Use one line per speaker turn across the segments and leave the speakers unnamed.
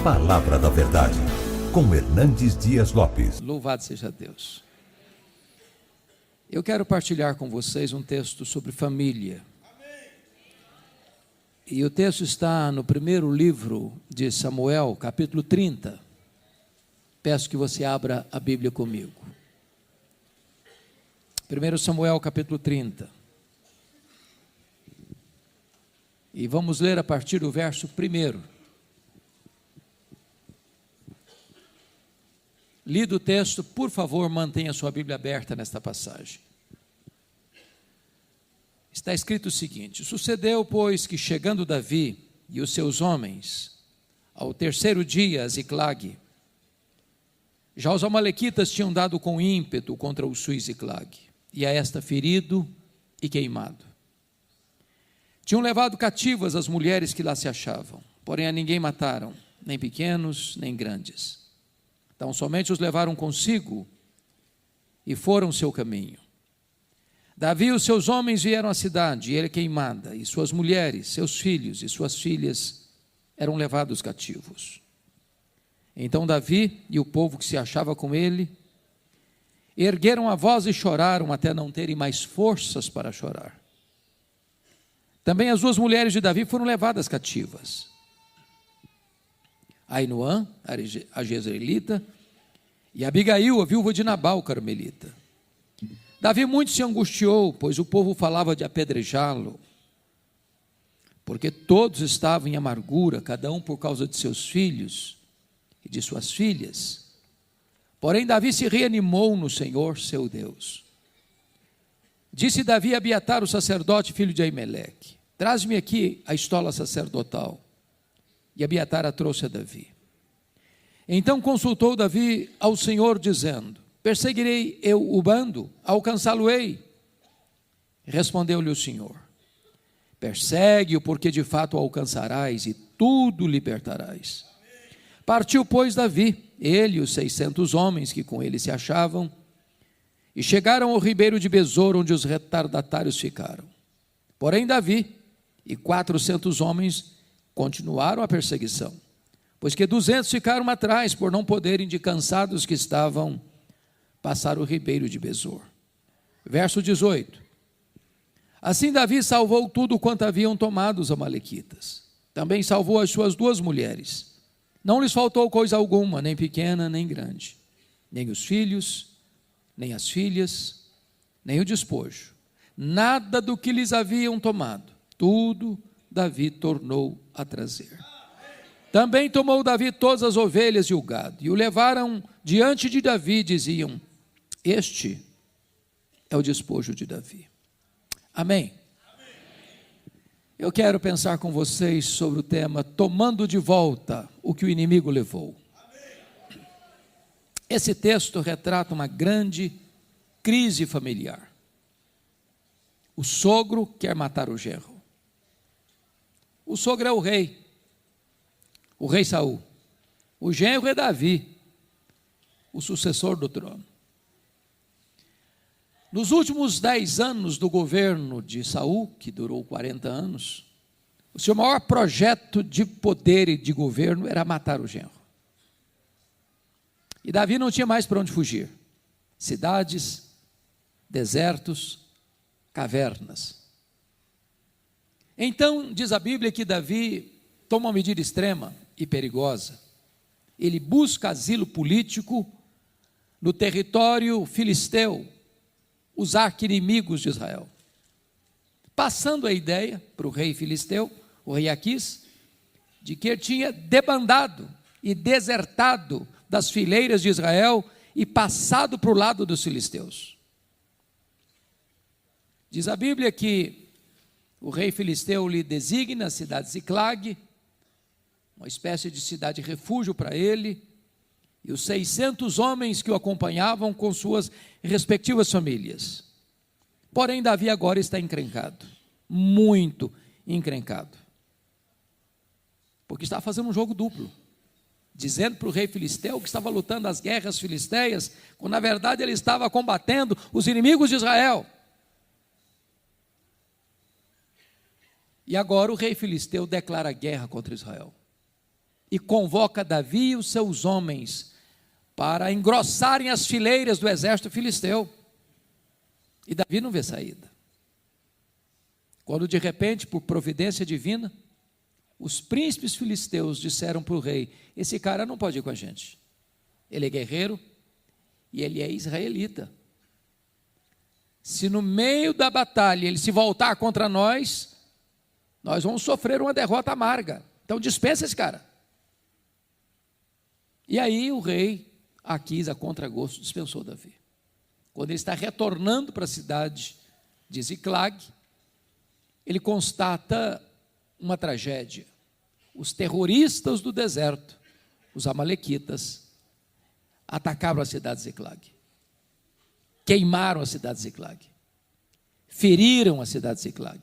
Palavra da Verdade, com Hernandes Dias Lopes.
Louvado seja Deus. Eu quero partilhar com vocês um texto sobre família. E o texto está no primeiro livro de Samuel, capítulo 30. Peço que você abra a Bíblia comigo. 1 Samuel, capítulo 30. E vamos ler a partir do verso 1. Lido o texto, por favor, mantenha sua Bíblia aberta nesta passagem. Está escrito o seguinte: sucedeu, pois, que chegando Davi e os seus homens, ao terceiro dia a Ziclague, já os amalequitas tinham dado com ímpeto contra o sul Ziclague, e a esta ferido e queimado. Tinham levado cativas as mulheres que lá se achavam, porém a ninguém mataram, nem pequenos, nem grandes. Então somente os levaram consigo e foram seu caminho. Davi e os seus homens vieram à cidade, e ele queimada, e suas mulheres, seus filhos e suas filhas eram levados cativos. Então Davi e o povo que se achava com ele ergueram a voz e choraram até não terem mais forças para chorar. Também as duas mulheres de Davi foram levadas cativas: Ainoã, a jezreelita, e Abigail, a viúva de Nabal, carmelita. Davi muito se angustiou, pois o povo falava de apedrejá-lo, porque todos estavam em amargura, cada um por causa de seus filhos e de suas filhas. Porém Davi se reanimou no Senhor, seu Deus. Disse Davi a Abiatar, o sacerdote, filho de Aimeleque: traz-me aqui a estola sacerdotal. E Abiatar a trouxe a Davi. Então consultou Davi ao Senhor, dizendo: perseguirei eu o bando? Alcançá-lo-ei? Respondeu-lhe o Senhor: persegue-o, porque de fato o alcançarás e tudo libertarás. Partiu, pois, Davi, ele e os 600 homens que com ele se achavam, e chegaram ao ribeiro de Besor, onde os retardatários ficaram. Porém Davi e 400 homens continuaram a perseguição, pois que 200 ficaram atrás, por não poderem, de cansados que estavam, passar o ribeiro de Besor. Verso 18. Assim Davi salvou tudo quanto haviam tomado os amalequitas. Também salvou as suas duas mulheres. Não lhes faltou coisa alguma, nem pequena, nem grande, nem os filhos, nem as filhas, nem o despojo. Nada do que lhes haviam tomado, tudo Davi tornou a trazer. Também tomou Davi todas as ovelhas e o gado, e o levaram diante de Davi, diziam: este é o despojo de Davi. Amém. Eu quero pensar com vocês sobre o tema tomando de volta o que o inimigo levou. Esse texto retrata uma grande crise familiar. O sogro quer matar o genro. O sogro é o rei Saul. O genro é Davi, o sucessor do trono. Nos últimos 10 anos do governo de Saul, que durou 40 anos, o seu maior projeto de poder e de governo era matar o genro. E Davi não tinha mais para onde fugir. Cidades, desertos, cavernas. Então, diz a Bíblia que Davi toma uma medida extrema e perigosa. Ele busca asilo político no território filisteu, os arqui-inimigos de Israel, passando a ideia para o rei filisteu, o rei Aquis, de que ele tinha debandado e desertado das fileiras de Israel e passado para o lado dos filisteus. Diz a Bíblia que o rei filisteu lhe designa a cidade de Ziclague, uma espécie de cidade refúgio para ele, e os 600 homens que o acompanhavam com suas respectivas famílias. Porém, Davi agora está encrencado, muito encrencado, porque está fazendo um jogo duplo, dizendo para o rei filisteu que estava lutando as guerras filisteias, quando na verdade ele estava combatendo os inimigos de Israel. E agora o rei filisteu declara guerra contra Israel. e convoca Davi e os seus homens para engrossarem as fileiras do exército filisteu. E Davi não vê saída. Quando de repente, por providência divina, os príncipes filisteus disseram para o rei: esse cara não pode ir com a gente, ele é guerreiro e ele é israelita. Se no meio da batalha ele se voltar contra nós, nós vamos sofrer uma derrota amarga. Então dispensa esse cara. E aí o rei Aquis, a contragosto, dispensou Davi. Quando ele está retornando para a cidade de Ziclag, ele constata uma tragédia. Os terroristas do deserto, os amalequitas, atacaram a cidade de Ziclag. Queimaram a cidade de Ziclag. Feriram a cidade de Ziclag.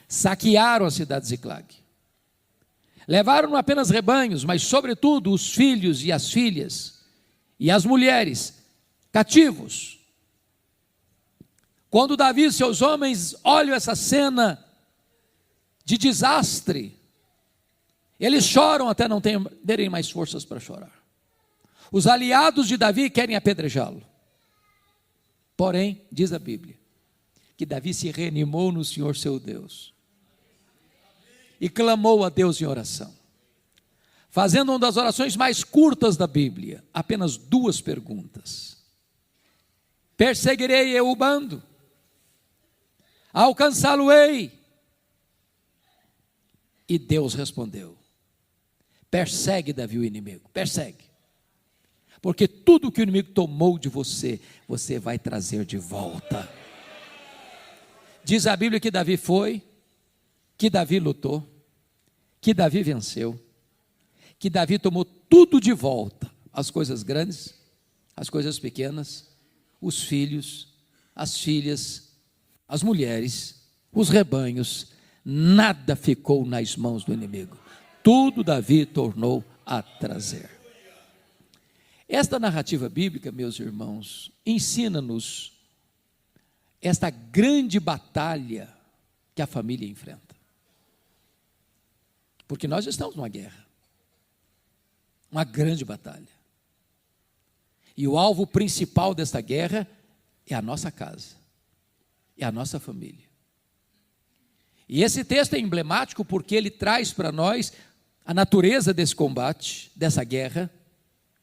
Saquearam a cidade de Ziclag. Levaram não apenas rebanhos, mas sobretudo os filhos e as filhas e as mulheres cativos. Quando Davi e seus homens olham essa cena de desastre, eles choram até não terem mais forças para chorar. Os aliados de Davi querem apedrejá-lo. Porém, diz a Bíblia, que Davi se reanimou no Senhor seu Deus e clamou a Deus em oração, fazendo uma das orações mais curtas da Bíblia, apenas 2 perguntas: perseguirei eu o bando? Alcançá-lo-ei? E Deus respondeu: persegue, Davi, o inimigo, persegue, porque tudo que o inimigo tomou de você, você vai trazer de volta. Diz a Bíblia que Davi foi, que Davi lutou, que Davi venceu, que Davi tomou tudo de volta, as coisas grandes, as coisas pequenas, os filhos, as filhas, as mulheres, os rebanhos, nada ficou nas mãos do inimigo, tudo Davi tornou a trazer. Esta narrativa bíblica, meus irmãos, ensina-nos esta grande batalha que a família enfrenta. Porque nós estamos numa guerra, uma grande batalha. E o alvo principal desta guerra é a nossa casa, é a nossa família. E esse texto é emblemático porque ele traz para nós a natureza desse combate, dessa guerra,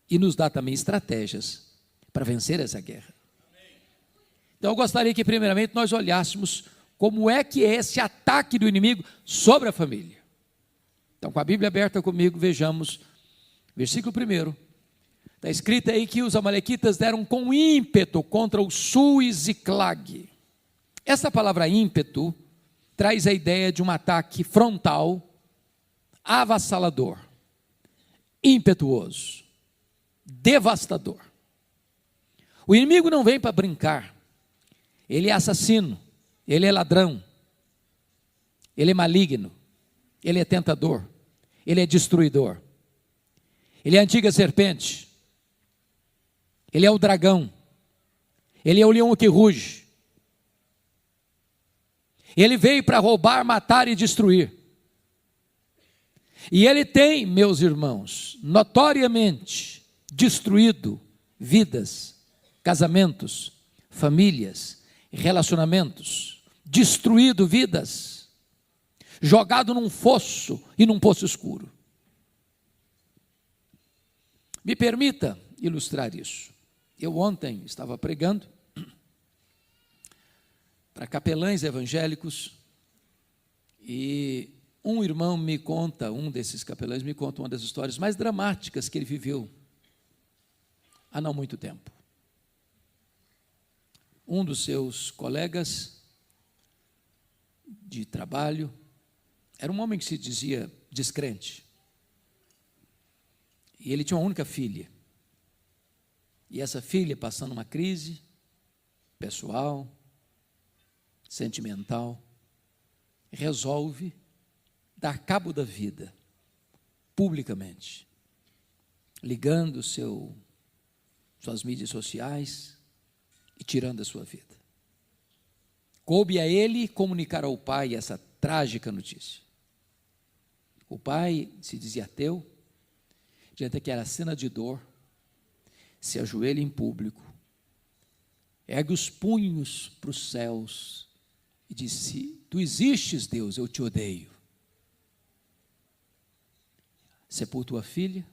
e nos dá também estratégias para vencer essa guerra. Então eu gostaria que primeiramente nós olhássemos como é que é esse ataque do inimigo sobre a família. Então, com a Bíblia aberta comigo, vejamos versículo 1. Está escrito aí que os amalequitas deram com ímpeto contra o sul e Ziclag. Essa palavra ímpeto traz a ideia de um ataque frontal, avassalador, impetuoso, devastador. O inimigo não vem para brincar. Ele é assassino, ele é ladrão, ele é maligno, ele é tentador, ele é destruidor, ele é a antiga serpente, ele é o dragão, ele é o leão que ruge. Ele veio para roubar, matar e destruir. E ele tem, meus irmãos, notoriamente destruído vidas, casamentos, famílias, relacionamentos, destruído vidas, jogado num fosso e num poço escuro. Me permita ilustrar isso. Eu ontem estava pregando para capelães evangélicos e um irmão me conta, um desses capelães me conta uma das histórias mais dramáticas que ele viveu há não muito tempo. Um dos seus colegas de trabalho era um homem que se dizia descrente. E ele tinha uma única filha. E essa filha, passando uma crise pessoal, sentimental, resolve dar cabo da vida, publicamente, ligando suas mídias sociais e tirando a sua vida. Coube a ele comunicar ao pai essa trágica notícia. O pai se dizia ateu, diante daquela cena de dor, se ajoelha em público, ergue os punhos para os céus e diz: se tu existes, Deus, eu te odeio. Sepultou a filha,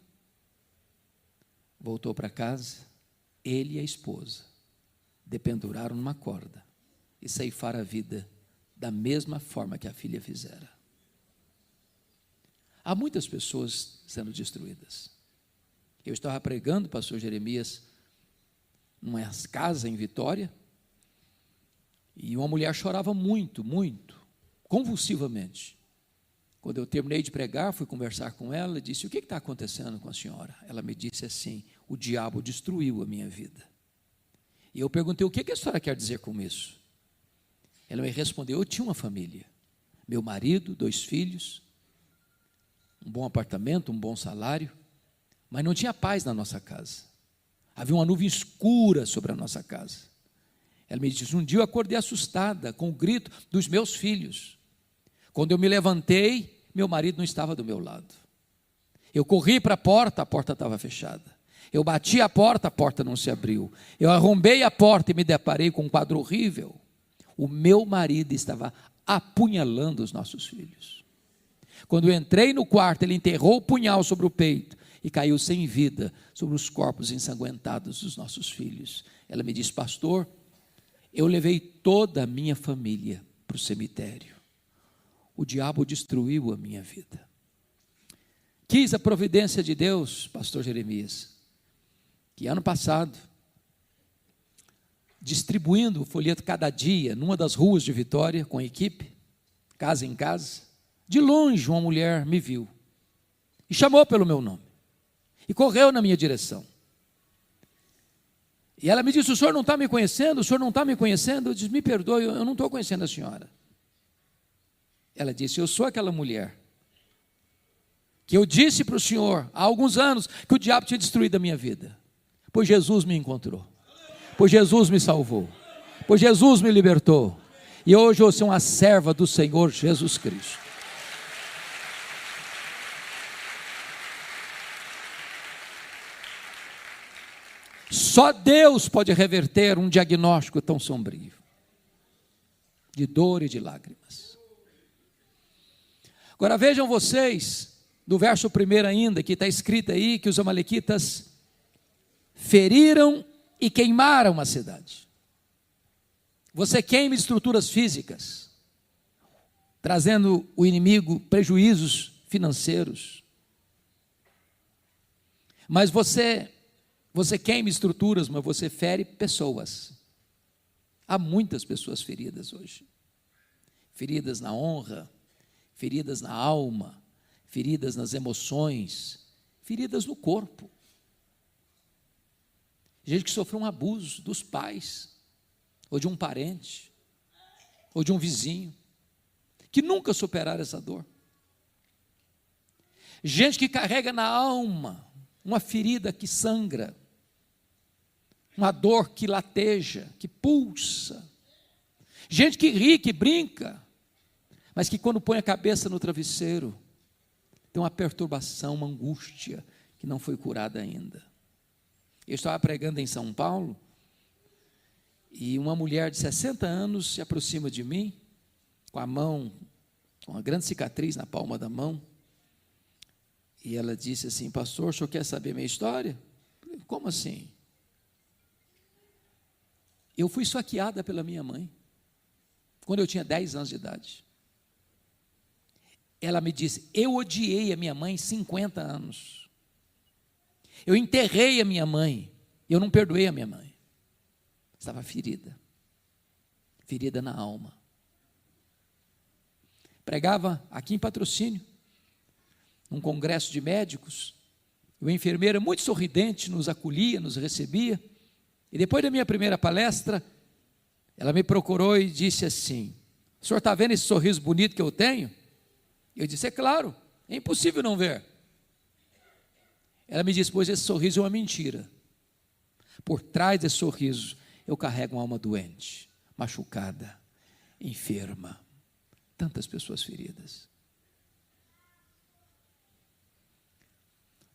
voltou para casa, ele e a esposa dependuraram numa corda e ceifaram a vida da mesma forma que a filha fizera. Há muitas pessoas sendo destruídas. Eu estava pregando, pastor Jeremias, numa casa em Vitória, e uma mulher chorava muito, muito, convulsivamente. Quando eu terminei de pregar, fui conversar com ela e disse: o que está acontecendo com a senhora? Ela me disse assim: o diabo destruiu a minha vida. E eu perguntei: o que a senhora quer dizer com isso? Ela me respondeu: eu tinha uma família, meu marido, 2 filhos, um bom apartamento, um bom salário, mas não tinha paz na nossa casa. Havia uma nuvem escura sobre a nossa casa. Ela me disse: um dia eu acordei assustada com o grito dos meus filhos. Quando eu me levantei, meu marido não estava do meu lado. Eu corri para a porta estava fechada. Eu bati a porta não se abriu. Eu arrombei a porta e me deparei com um quadro horrível. O meu marido estava apunhalando os nossos filhos. Quando eu entrei no quarto, ele enterrou o punhal sobre o peito e caiu sem vida sobre os corpos ensanguentados dos nossos filhos. Ela me disse: pastor, eu levei toda a minha família para o cemitério. O diabo destruiu a minha vida. Quis a providência de Deus, pastor Jeremias, que ano passado, distribuindo o folheto cada dia, numa das ruas de Vitória, com a equipe, casa em casa, de longe uma mulher me viu, e chamou pelo meu nome, e correu na minha direção. E ela me disse: o senhor não está me conhecendo? O senhor não está me conhecendo? Eu disse: me perdoe, eu não estou conhecendo a senhora. Ela disse: eu sou aquela mulher que eu disse para o senhor há alguns anos que o diabo tinha destruído a minha vida. Pois Jesus me encontrou, pois Jesus me salvou, pois Jesus me libertou, e hoje eu sou uma serva do Senhor Jesus Cristo. Só Deus pode reverter um diagnóstico tão sombrio, de dor e de lágrimas. Agora vejam vocês, do verso 1 ainda, que está escrito aí que os amalequitas feriram e queimaram a cidade. Você queima estruturas físicas, trazendo o inimigo prejuízos financeiros. Mas você queima estruturas, mas você fere pessoas. Há muitas pessoas feridas hoje. Feridas na honra, feridas na alma, feridas nas emoções, feridas no corpo. Gente que sofreu um abuso dos pais, ou de um parente, ou de um vizinho, que nunca superaram essa dor. Gente que carrega na alma uma ferida que sangra, uma dor que lateja, que pulsa. Gente que ri, que brinca, mas que quando põe a cabeça no travesseiro, tem uma perturbação, uma angústia que não foi curada ainda. Eu estava pregando em São Paulo, e uma mulher de 60 anos se aproxima de mim, com a mão, com uma grande cicatriz na palma da mão, e ela disse assim: pastor, o senhor quer saber minha história? Eu falei: como assim? Eu fui esfaqueada pela minha mãe, quando eu tinha 10 anos de idade. Ela me disse: eu odiei a minha mãe 50 anos. Eu enterrei a minha mãe, eu não perdoei a minha mãe. Estava ferida, ferida na alma. Pregava aqui em Patrocínio, num congresso de médicos, e uma enfermeira muito sorridente nos acolhia, nos recebia, e depois da minha primeira palestra, ela me procurou e disse assim: o senhor está vendo esse sorriso bonito que eu tenho? Eu disse: é claro, é impossível não ver. Ela me disse: pois esse sorriso é uma mentira. Por trás desse sorriso, eu carrego uma alma doente, machucada, enferma. Tantas pessoas feridas.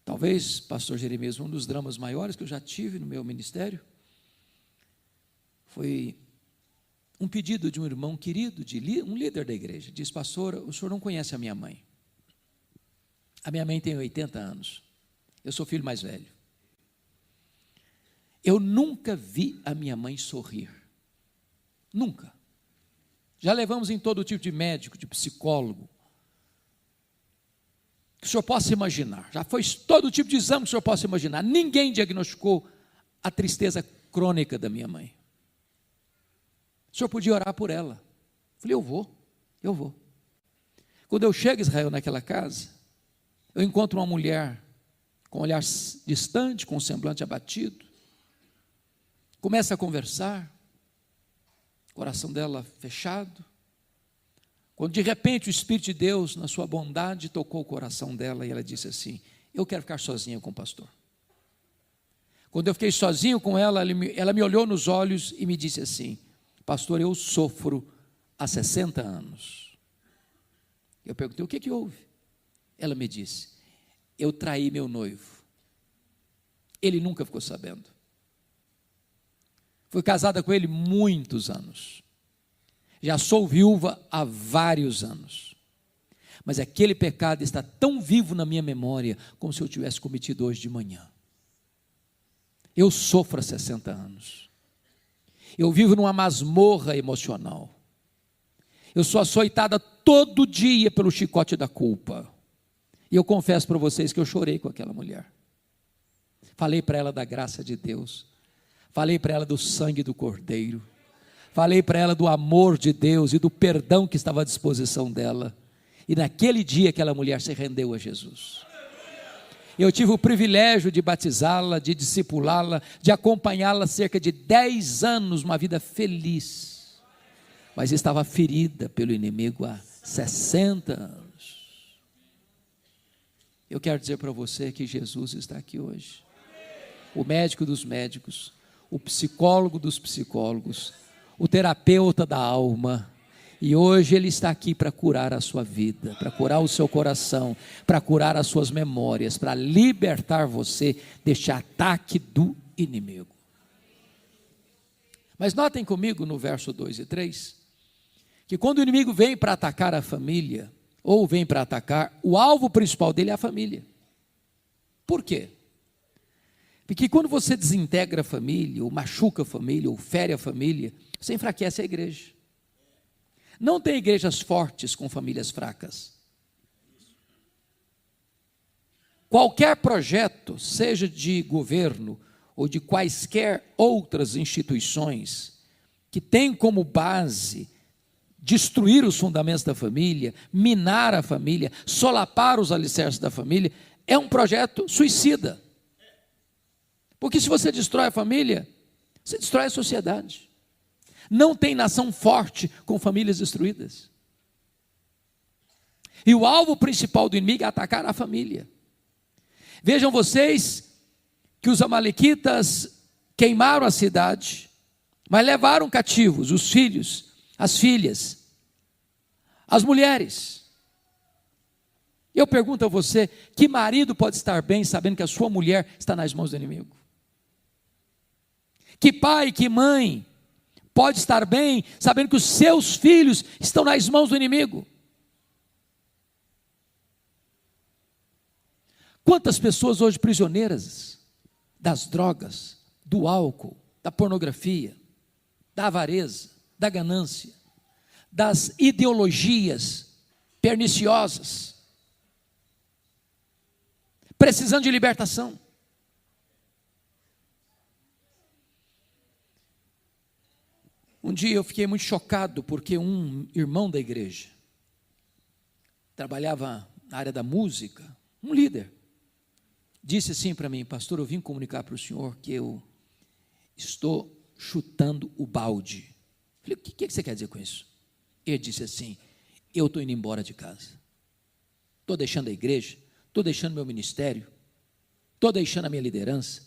Talvez, pastor Jeremias, um dos dramas maiores que eu já tive no meu ministério foi um pedido de um irmão querido, um líder da igreja. Diz: pastor, o senhor não conhece a minha mãe. A minha mãe tem 80 anos. Eu sou filho mais velho. Eu nunca vi a minha mãe sorrir. Nunca. Já levamos em todo tipo de médico, de psicólogo, que o senhor possa imaginar. Já foi todo tipo de exame que o senhor possa imaginar. Ninguém diagnosticou a tristeza crônica da minha mãe. O senhor podia orar por ela. Eu falei: eu vou. Quando eu chego em Israel, naquela casa, eu encontro uma mulher com um olhar distante, com um semblante abatido. Começa a conversar, o coração dela fechado. Quando de repente o Espírito de Deus, na sua bondade, tocou o coração dela e ela disse assim: eu quero ficar sozinha com o pastor. Quando eu fiquei sozinho com ela, ela me olhou nos olhos e me disse assim: pastor, eu sofro há 60 anos. Eu perguntei: o que houve? Ela me disse: eu traí meu noivo. Ele nunca ficou sabendo. Fui casada com ele muitos anos. Já sou viúva há vários anos. Mas aquele pecado está tão vivo na minha memória, como se eu tivesse cometido hoje de manhã. Eu sofro há 60 anos. Eu vivo numa masmorra emocional. Eu sou açoitada todo dia pelo chicote da culpa. E eu confesso para vocês que eu chorei com aquela mulher. Falei para ela da graça de Deus. Falei para ela do sangue do Cordeiro. Falei para ela do amor de Deus e do perdão que estava à disposição dela. E naquele dia aquela mulher se rendeu a Jesus. Eu tive o privilégio de batizá-la, de discipulá-la, de acompanhá-la cerca de 10 anos, uma vida feliz. Mas estava ferida pelo inimigo há 60 anos. Eu quero dizer para você que Jesus está aqui hoje. O médico dos médicos, o psicólogo dos psicólogos, o terapeuta da alma. E hoje Ele está aqui para curar a sua vida, para curar o seu coração, para curar as suas memórias, para libertar você deste ataque do inimigo. Mas notem comigo no verso 2 e 3, que quando o inimigo vem para atacar a família, ou vem para atacar, o alvo principal dele é a família. Por quê? Porque quando você desintegra a família, ou machuca a família, ou fere a família, você enfraquece a igreja. Não tem igrejas fortes com famílias fracas. Qualquer projeto, seja de governo ou de quaisquer outras instituições, que tem como base destruir os fundamentos da família, minar a família, solapar os alicerces da família, é um projeto suicida. Porque se você destrói a família, você destrói a sociedade. Não tem nação forte com famílias destruídas. E o alvo principal do inimigo é atacar a família. Vejam vocês que os amalequitas queimaram a cidade, mas levaram cativos os filhos, as filhas, as mulheres. Eu pergunto a você: que marido pode estar bem sabendo que a sua mulher está nas mãos do inimigo? Que pai, que mãe pode estar bem sabendo que os seus filhos estão nas mãos do inimigo? Quantas pessoas hoje prisioneiras das drogas, do álcool, da pornografia, da avareza, da ganância, das ideologias perniciosas, precisando de libertação. Um dia eu fiquei muito chocado porque um irmão da igreja, trabalhava na área da música, um líder, disse assim para mim: pastor, eu vim comunicar para o senhor que eu estou chutando o balde. Eu falei: o que você quer dizer com isso? Ele disse assim: eu estou indo embora de casa, estou deixando a igreja, estou deixando meu ministério, estou deixando a minha liderança,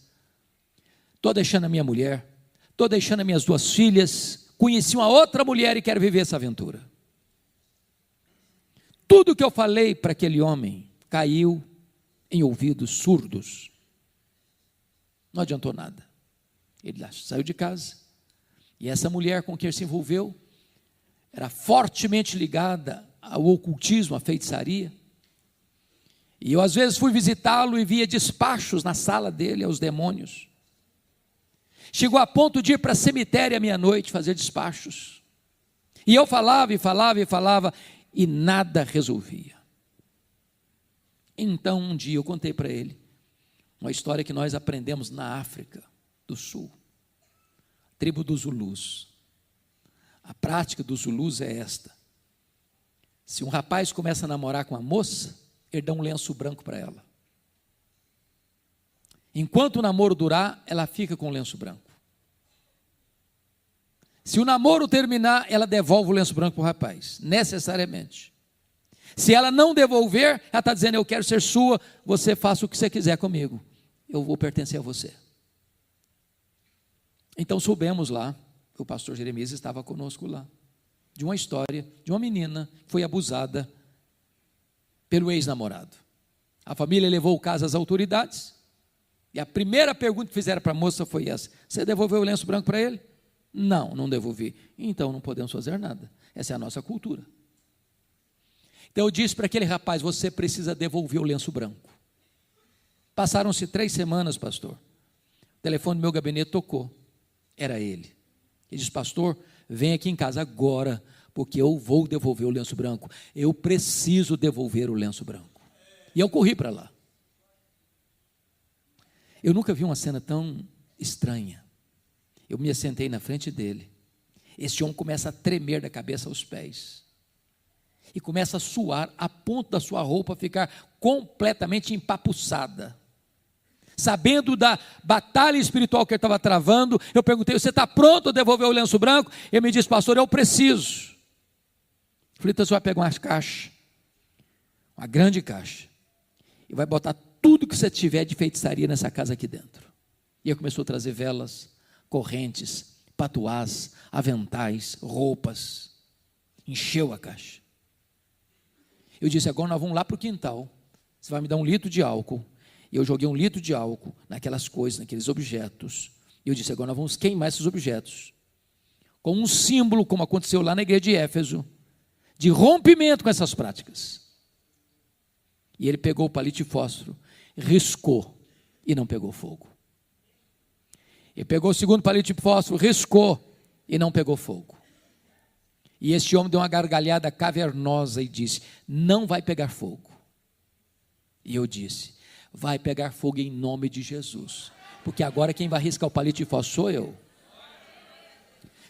estou deixando a minha mulher, estou deixando as minhas 2 filhas, conheci uma outra mulher e quero viver essa aventura. Tudo que eu falei para aquele homem caiu em ouvidos surdos. Não adiantou nada. Ele saiu de casa, e essa mulher com quem ele se envolveu era fortemente ligada ao ocultismo, à feitiçaria. E eu às vezes fui visitá-lo e via despachos na sala dele aos demônios. Chegou a ponto de ir para cemitério à meia-noite fazer despachos. E eu falava e falava e falava, e nada resolvia. Então um dia eu contei para ele uma história que nós aprendemos na África do Sul, tribo dos Zulus. A prática dos Zulus é esta: se um rapaz começa a namorar com uma moça, ele dá um lenço branco para ela. Enquanto o namoro durar, ela fica com o lenço branco. Se o namoro terminar, ela devolve o lenço branco para o rapaz, necessariamente. Se ela não devolver, ela está dizendo: eu quero ser sua, você faça o que você quiser comigo, eu vou pertencer a você. Então soubemos lá, o pastor Jeremias estava conosco lá, de uma história de uma menina que foi abusada pelo ex-namorado. A família levou o caso às autoridades, e a primeira pergunta que fizeram para a moça foi essa: você devolveu o lenço branco para ele? Não, não devolvi. Então não podemos fazer nada, essa é a nossa cultura. Então eu disse para aquele rapaz: você precisa devolver o lenço branco. Passaram-se 3 semanas, pastor. O telefone do meu gabinete tocou, era ele. Ele disse: pastor, vem aqui em casa agora, porque eu vou devolver o lenço branco. Eu preciso devolver o lenço branco. E eu corri para lá. Eu nunca vi uma cena tão estranha. Eu me assentei na frente dele. Esse homem começa a tremer da cabeça aos pés. E começa a suar a ponto da sua roupa ficar completamente empapuçada. Sabendo da batalha espiritual que ele estava travando, eu perguntei: você está pronto a devolver o lenço branco? Ele me disse: pastor, eu preciso. Eu falei: então você vai pegar uma caixa, uma grande caixa, e vai botar tudo que você tiver de feitiçaria nessa casa aqui dentro. E ele começou a trazer velas, correntes, patuás, aventais, roupas. Encheu a caixa. Eu disse: agora nós vamos lá para o quintal, você vai me dar 1 litro de álcool. E eu joguei 1 litro de álcool naquelas coisas, naqueles objetos. E eu disse: agora nós vamos queimar esses objetos, com um símbolo, como aconteceu lá na igreja de Éfeso, de rompimento com essas práticas. E ele pegou o palito de fósforo, riscou, e não pegou fogo. Ele pegou o segundo palito de fósforo, riscou, e não pegou fogo. E este homem deu uma gargalhada cavernosa e disse: não vai pegar fogo. E eu disse: vai pegar fogo em nome de Jesus, porque agora quem vai riscar o palito de fósforo sou eu.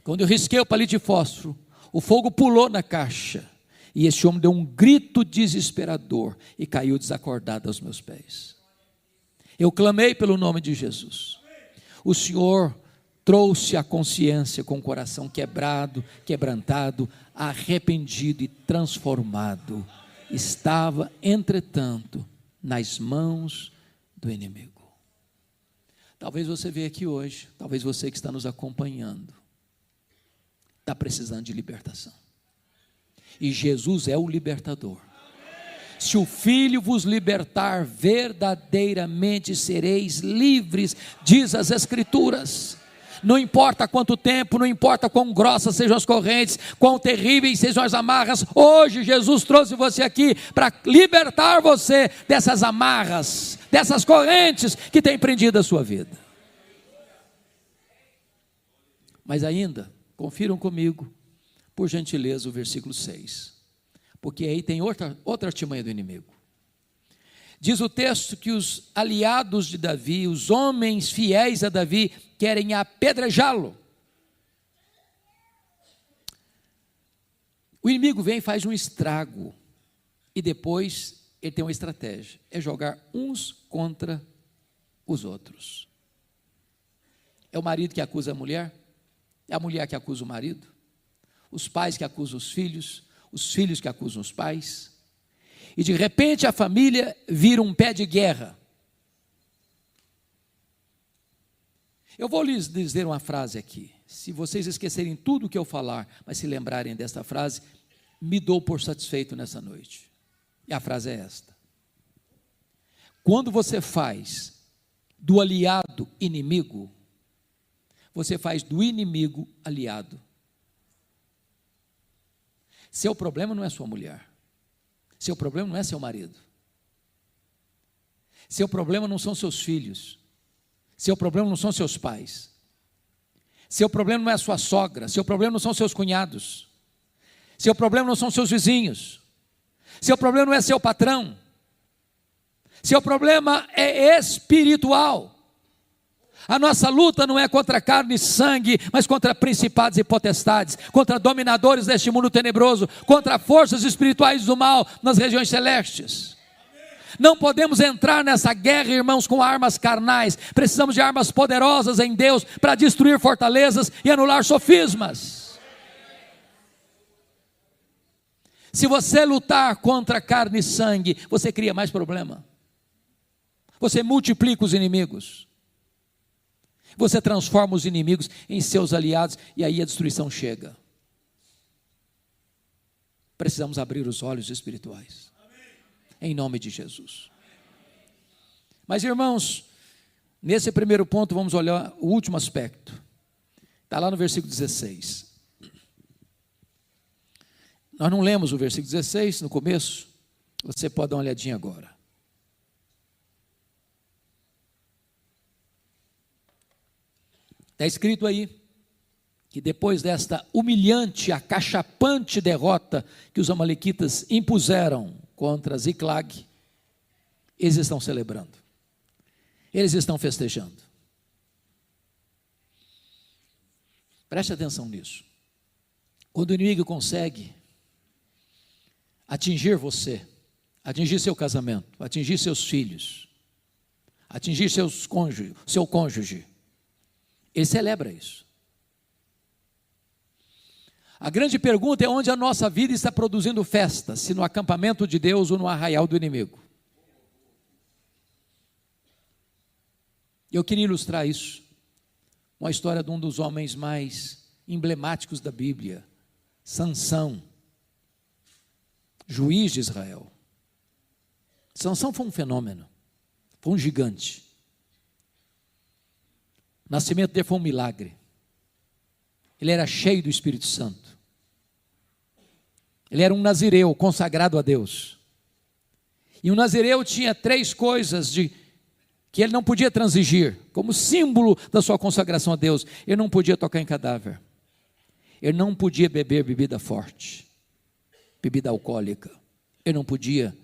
Quando eu risquei o palito de fósforo, o fogo pulou na caixa, e esse homem deu um grito desesperador e caiu desacordado aos meus pés. Eu clamei pelo nome de Jesus. O Senhor trouxe a consciência com o coração quebrado, quebrantado, arrependido e transformado. Estava, entretanto, nas mãos do inimigo. Talvez você veja aqui hoje, talvez você que está nos acompanhando, está precisando de libertação. E Jesus é o libertador. Se o Filho vos libertar, verdadeiramente sereis livres, diz as Escrituras. Não importa quanto tempo, não importa quão grossas sejam as correntes, quão terríveis sejam as amarras, hoje Jesus trouxe você aqui para libertar você dessas amarras, dessas correntes que têm prendido a sua vida. Mas ainda, confiram comigo, por gentileza, o versículo 6, porque aí tem outra artimanha do inimigo. Diz o texto que os aliados de Davi, os homens fiéis a Davi, querem apedrejá-lo. O inimigo vem e faz um estrago, e depois ele tem uma estratégia, é jogar uns contra os outros. É o marido que acusa a mulher, é a mulher que acusa o marido, os pais que acusam os filhos que acusam os pais, e de repente a família vira um pé de guerra. Eu vou lhes dizer uma frase aqui, se vocês esquecerem tudo o que eu falar, mas se lembrarem desta frase, me dou por satisfeito nessa noite. E a frase é esta: Quando você faz do aliado inimigo, você faz do inimigo aliado. Seu problema não é sua mulher. Seu problema não é seu marido. Seu problema não são seus filhos. Seu problema não são seus pais. Seu problema não é a sua sogra. Seu problema não são seus cunhados. Seu problema não são seus vizinhos. Seu problema não é seu patrão. Seu problema é espiritual. A nossa luta não é contra carne e sangue, mas contra principados e potestades, contra dominadores deste mundo tenebroso, contra forças espirituais do mal nas regiões celestes. Não podemos entrar nessa guerra, irmãos, com armas carnais. Precisamos de armas poderosas em Deus para destruir fortalezas e anular sofismas. Se você lutar contra carne e sangue, você cria mais problema. Você multiplica os inimigos. Você transforma os inimigos em seus aliados e aí a destruição chega. Precisamos abrir os olhos espirituais. Em nome de Jesus. Mas, irmãos, nesse primeiro ponto vamos olhar o último aspecto. Está lá no versículo 16. Nós não lemos o versículo 16 no começo. Você pode dar uma olhadinha agora. Está escrito aí que depois desta humilhante, acachapante derrota que os amalequitas impuseram contra Ziclag, eles estão celebrando, eles estão festejando. Preste atenção nisso. Quando o inimigo consegue atingir você, atingir seu casamento, atingir seus filhos, atingir seu cônjuge, ele celebra isso. A grande pergunta é onde a nossa vida está produzindo festa, se no acampamento de Deus ou no arraial do inimigo. Eu queria ilustrar isso, uma história de um dos homens mais emblemáticos da Bíblia, Sansão, juiz de Israel. Sansão foi um fenômeno, foi um gigante. O nascimento dele foi um milagre. Ele era cheio do Espírito Santo. Ele era um nazireu consagrado a Deus. E o nazireu tinha 3 coisas que ele não podia transigir, como símbolo da sua consagração a Deus. Ele não podia tocar em cadáver. Ele não podia beber bebida forte, bebida alcoólica. Ele não podia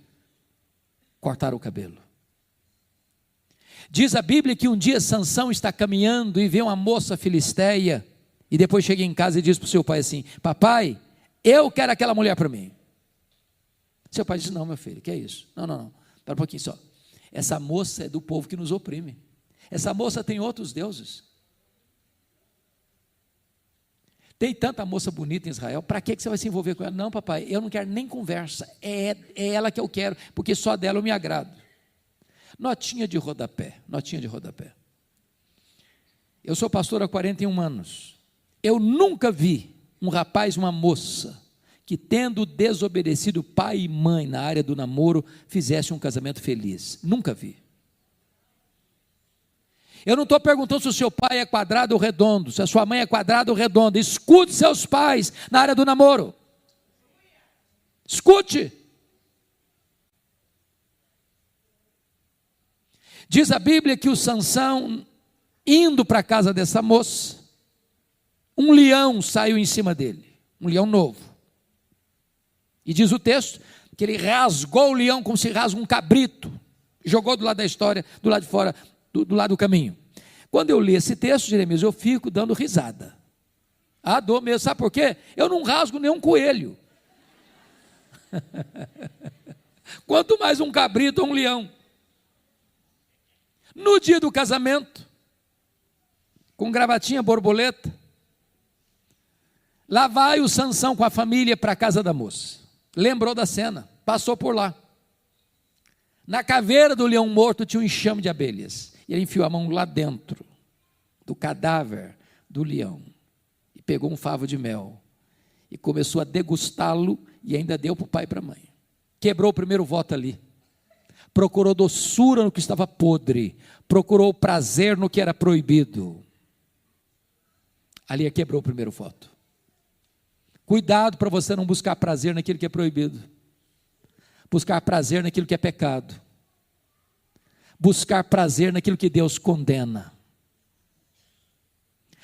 cortar o cabelo. Diz a Bíblia que um dia Sansão está caminhando e vê uma moça filisteia, e depois chega em casa e diz para o seu pai assim: papai, eu quero aquela mulher para mim. Seu pai diz: não, meu filho, que é isso? Não, para um pouquinho só. Essa moça é do povo que nos oprime. Essa moça tem outros deuses. Tem tanta moça bonita em Israel, para que você vai se envolver com ela? Não, papai, eu não quero nem conversa, é ela que eu quero, porque só dela eu me agrado. Notinha de rodapé. Eu sou pastor há 41 anos. Eu nunca vi um rapaz e uma moça que, tendo desobedecido pai e mãe na área do namoro, fizesse um casamento feliz. Nunca vi. Eu não estou perguntando se o seu pai é quadrado ou redondo, se a sua mãe é quadrada ou redonda. Escute seus pais na área do namoro. Escute. Diz a Bíblia que o Sansão, indo para a casa dessa moça, um leão saiu em cima dele, um leão novo. E diz o texto que ele rasgou o leão como se rasga um cabrito, jogou do lado da história, do lado de fora, do lado do caminho. Quando eu li esse texto, Jeremias, eu fico dando risada. Dou mesmo, sabe por quê? Eu não rasgo nenhum coelho. Quanto mais um cabrito ou um leão. No dia do casamento, com gravatinha borboleta, lá vai o Sansão com a família para a casa da moça. Lembrou da cena, passou por lá. Na caveira do leão morto tinha um enxame de abelhas. E ele enfiou a mão lá dentro do cadáver do leão e pegou um favo de mel e começou a degustá-lo e ainda deu para o pai e para a mãe. Quebrou o primeiro voto ali. procurou doçura no que estava podre, procurou prazer no que era proibido. Ali quebrou o primeiro voto. Cuidado para você não buscar prazer naquilo que é proibido, buscar prazer naquilo que é pecado, buscar prazer naquilo que Deus condena.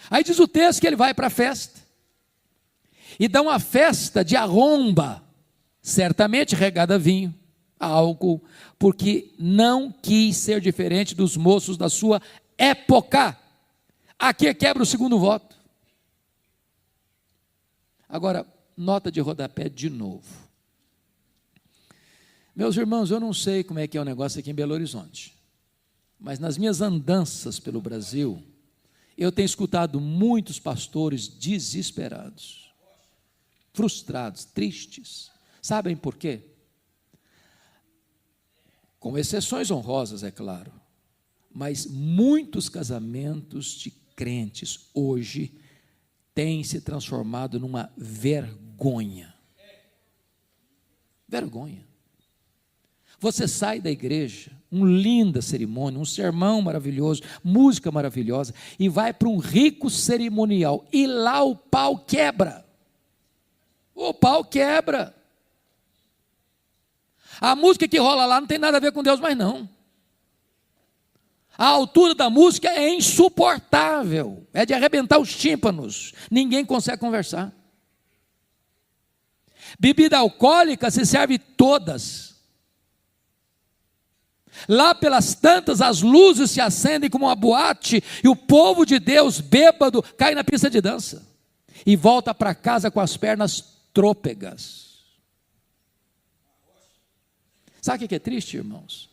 Aí diz o texto que ele vai para a festa, e dá uma festa de arromba, certamente regada a vinho, a álcool, porque não quis ser diferente dos moços da sua época. Aqui quebra o segundo voto. Agora, nota de rodapé de novo. Meus irmãos, eu não sei como é que é o negócio aqui em Belo Horizonte, mas nas minhas andanças pelo Brasil, eu tenho escutado muitos pastores desesperados, frustrados, tristes. Sabem por quê? Com exceções honrosas, é claro, mas muitos casamentos de crentes hoje têm se transformado numa vergonha. Vergonha. Você sai da igreja, uma linda cerimônia, um sermão maravilhoso, música maravilhosa, e vai para um rico cerimonial, e lá o pau quebra. O pau quebra. A música que rola lá não tem nada a ver com Deus mais não. A altura da música é insuportável, é de arrebentar os tímpanos, ninguém consegue conversar. Bebida alcoólica se serve todas. Lá pelas tantas as luzes se acendem como uma boate, e o povo de Deus bêbado cai na pista de dança, e volta para casa com as pernas trôpegas. Sabe o que é triste, irmãos?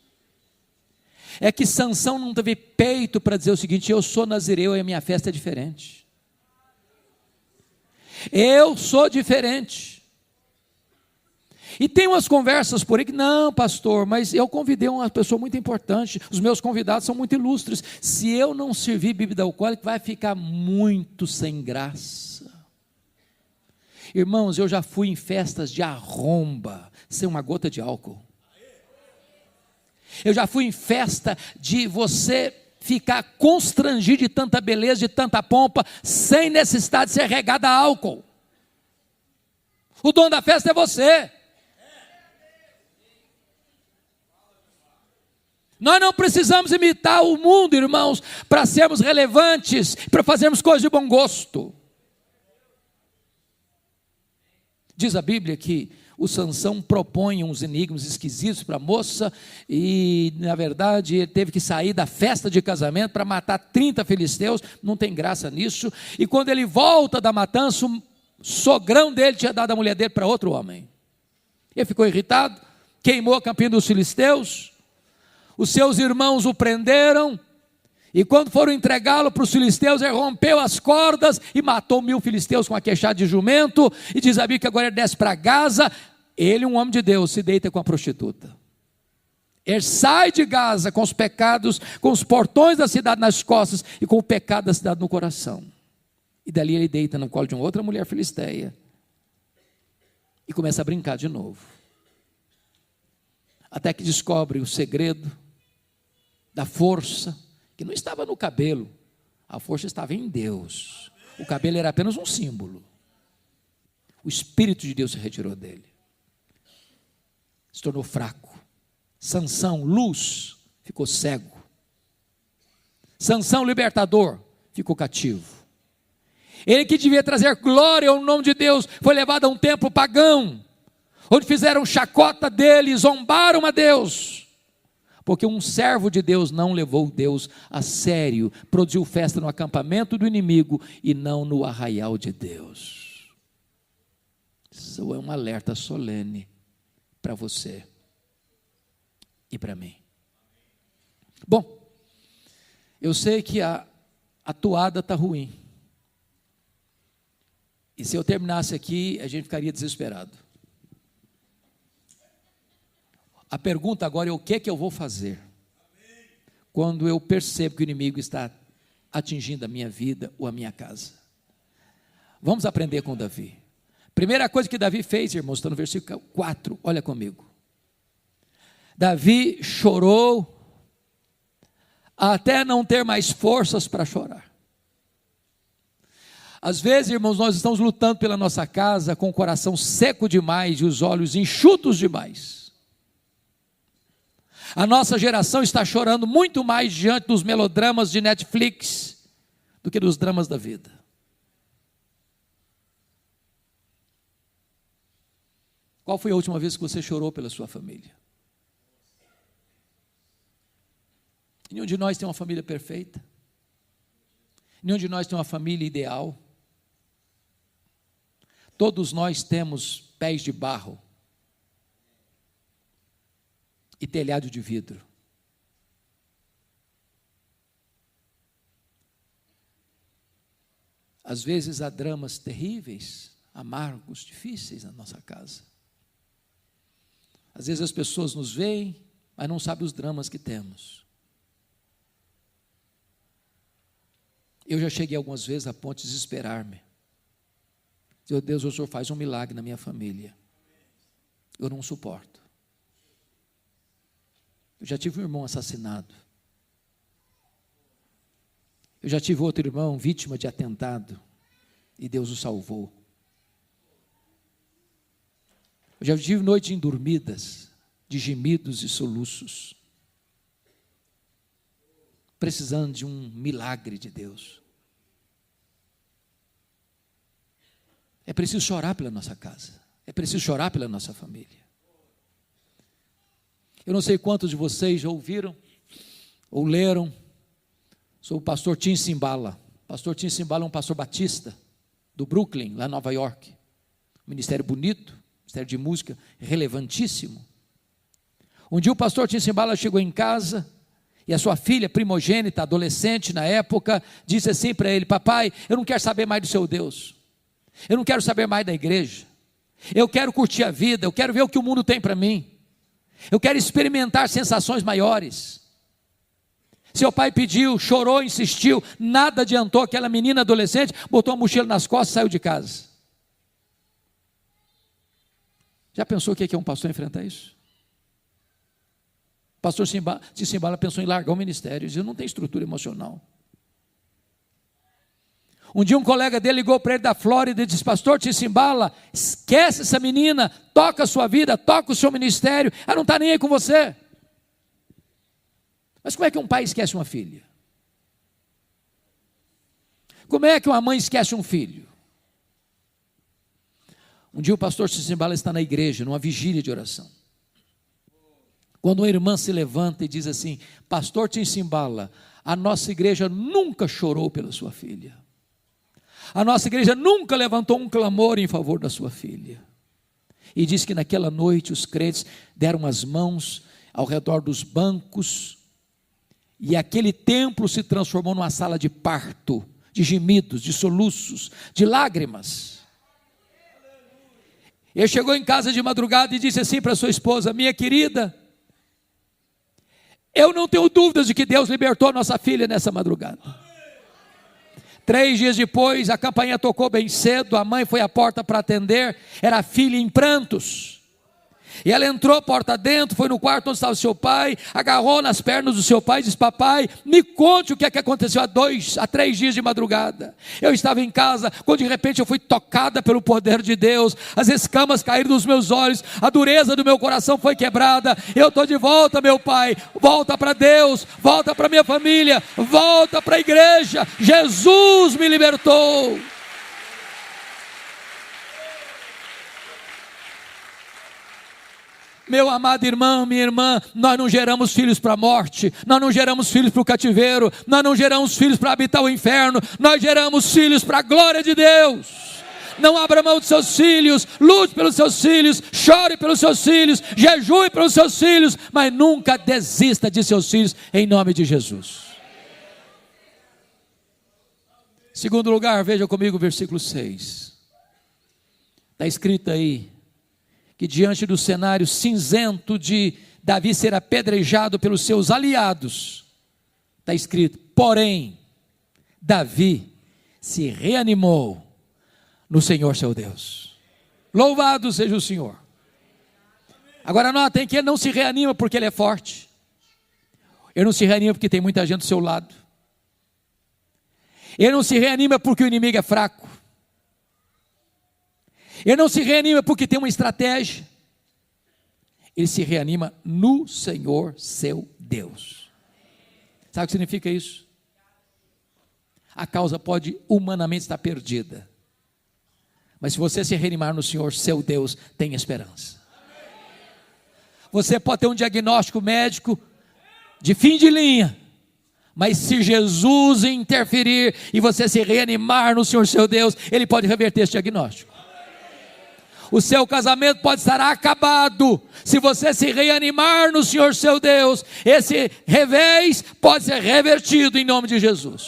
É que Sansão não teve peito para dizer o seguinte: eu sou nazireu e a minha festa é diferente. Eu sou diferente. E tem umas conversas por aí que, não, pastor, mas eu convidei uma pessoa muito importante, os meus convidados são muito ilustres, se eu não servir bebida alcoólica, vai ficar muito sem graça. Irmãos, eu já fui em festas de arromba, sem uma gota de álcool. Eu já fui em festa de você ficar constrangido de tanta beleza, de tanta pompa, sem necessidade de ser regada a álcool. O dono da festa é você. Nós não precisamos imitar o mundo, irmãos, para sermos relevantes, para fazermos coisas de bom gosto. Diz a Bíblia que o Sansão propõe uns enigmas esquisitos para a moça, e na verdade ele teve que sair da festa de casamento para matar 30 filisteus, não tem graça nisso, e quando ele volta da matança, o sogrão dele tinha dado a mulher dele para outro homem. Ele ficou irritado, queimou a campina dos filisteus, os seus irmãos o prenderam, e quando foram entregá-lo para os filisteus, ele rompeu as cordas e matou 1000 filisteus com a queixada de jumento, e diz a Bíblia que agora ele desce para Gaza. Ele, um homem de Deus, se deita com a prostituta. Ele sai de Gaza com os pecados, com os portões da cidade nas costas, e com o pecado da cidade no coração. E dali ele deita no colo de uma outra mulher filisteia, e começa a brincar de novo, até que descobre o segredo da força, que não estava no cabelo, a força estava em Deus. O cabelo era apenas um símbolo. O Espírito de Deus se retirou dele, se tornou fraco. Sansão, luz, ficou cego. Sansão, libertador, ficou cativo. Ele que devia trazer glória ao nome de Deus, foi levado a um templo pagão, onde fizeram chacota dele, zombaram a Deus, porque um servo de Deus não levou Deus a sério, produziu festa no acampamento do inimigo e não no arraial de Deus. Isso é um alerta solene para você e para mim. Bom, eu sei que a toada está ruim, e se eu terminasse aqui, a gente ficaria desesperado. A pergunta agora é: o que é que eu vou fazer quando eu percebo que o inimigo está atingindo a minha vida ou a minha casa? Vamos aprender com Davi. Primeira coisa que Davi fez, irmãos, está no versículo 4, olha comigo. Davi chorou até não ter mais forças para chorar. Às vezes, irmãos, nós estamos lutando pela nossa casa com o coração seco demais e os olhos enxutos demais. A nossa geração está chorando muito mais diante dos melodramas de Netflix do que dos dramas da vida. Qual foi a última vez que você chorou pela sua família? Nenhum de nós tem uma família perfeita. Nenhum de nós tem uma família ideal. Todos nós temos pés de barro e telhado de vidro. Às vezes há dramas terríveis, amargos, difíceis na nossa casa. Às vezes as pessoas nos veem, mas não sabem os dramas que temos. Eu já cheguei algumas vezes a ponto de desesperar-me. Meu Deus, o Senhor faz um milagre na minha família. Eu não suporto. Eu já tive um irmão assassinado. Eu já tive outro irmão vítima de atentado e Deus o salvou. Eu já tive noites indormidas, de gemidos e soluços, precisando de um milagre de Deus. É preciso chorar pela nossa casa, é preciso chorar pela nossa família. Eu não sei quantos de vocês já ouviram ou leram sobre o pastor Tim Simbala. O pastor Tim Simbala é um pastor batista do Brooklyn, lá em Nova York. Ministério bonito, ministério de música relevantíssimo. Um dia o pastor Tim Simbala chegou em casa e a sua filha primogênita, adolescente na época, disse assim para ele: papai, eu não quero saber mais do seu Deus. Eu não quero saber mais da igreja. Eu quero curtir a vida, eu quero ver o que o mundo tem para mim. Eu quero experimentar sensações maiores. Seu pai pediu, chorou, insistiu, nada adiantou. Aquela menina adolescente botou a mochila nas costas e saiu de casa. Já pensou o que é um pastor enfrentar isso? O pastor Simbala pensou em largar o ministério. Ele não tem estrutura emocional. Um dia um colega dele ligou para ele da Flórida e disse: pastor Simbala, esquece essa menina, toca a sua vida, toca o seu ministério, ela não está nem aí com você. Mas como é que um pai esquece uma filha? Como é que uma mãe esquece um filho? Um dia o pastor Simbala está na igreja, numa vigília de oração. Quando uma irmã se levanta e diz assim: pastor Simbala, a nossa igreja nunca chorou pela sua filha. A nossa igreja nunca levantou um clamor em favor da sua filha. E diz que naquela noite os crentes deram as mãos ao redor dos bancos, e aquele templo se transformou numa sala de parto, de gemidos, de soluços, de lágrimas. Ele chegou em casa de madrugada e disse assim para sua esposa: minha querida, eu não tenho dúvidas de que Deus libertou nossa filha nessa madrugada. 3 dias depois, a campainha tocou bem cedo, a mãe foi à porta para atender, era a filha em prantos. E ela entrou porta dentro, foi no quarto onde estava o seu pai, agarrou nas pernas do seu pai e disse: papai, me conte o que é que aconteceu há 3 dias de madrugada. Eu estava em casa, quando de repente eu fui tocada pelo poder de Deus, as escamas caíram dos meus olhos, a dureza do meu coração foi quebrada. Eu estou de volta, meu pai. Volta para Deus, volta para minha família, volta para a igreja. Jesus me libertou. Meu amado irmão, minha irmã, nós não geramos filhos para a morte, nós não geramos filhos para o cativeiro, nós não geramos filhos para habitar o inferno, nós geramos filhos para a glória de Deus. Não abra mão dos seus filhos, lute pelos seus filhos, chore pelos seus filhos, jejue pelos seus filhos, mas nunca desista de seus filhos, em nome de Jesus. Segundo lugar, veja comigo o versículo 6. Está escrito aí que diante do cenário cinzento de Davi ser apedrejado pelos seus aliados, está escrito: porém, Davi se reanimou no Senhor seu Deus. Louvado seja o Senhor. Agora notem que ele não se reanima porque ele é forte. Ele não se reanima porque tem muita gente do seu lado. Ele não se reanima porque o inimigo é fraco. Ele não se reanima porque tem uma estratégia. Ele se reanima no Senhor seu Deus. Sabe o que significa isso? A causa pode humanamente estar perdida, mas se você se reanimar no Senhor seu Deus, tem esperança. Você pode ter um diagnóstico médico de fim de linha, mas se Jesus interferir e você se reanimar no Senhor seu Deus, Ele pode reverter esse diagnóstico. O seu casamento pode estar acabado, se você se reanimar no Senhor seu Deus, esse revés pode ser revertido em nome de Jesus.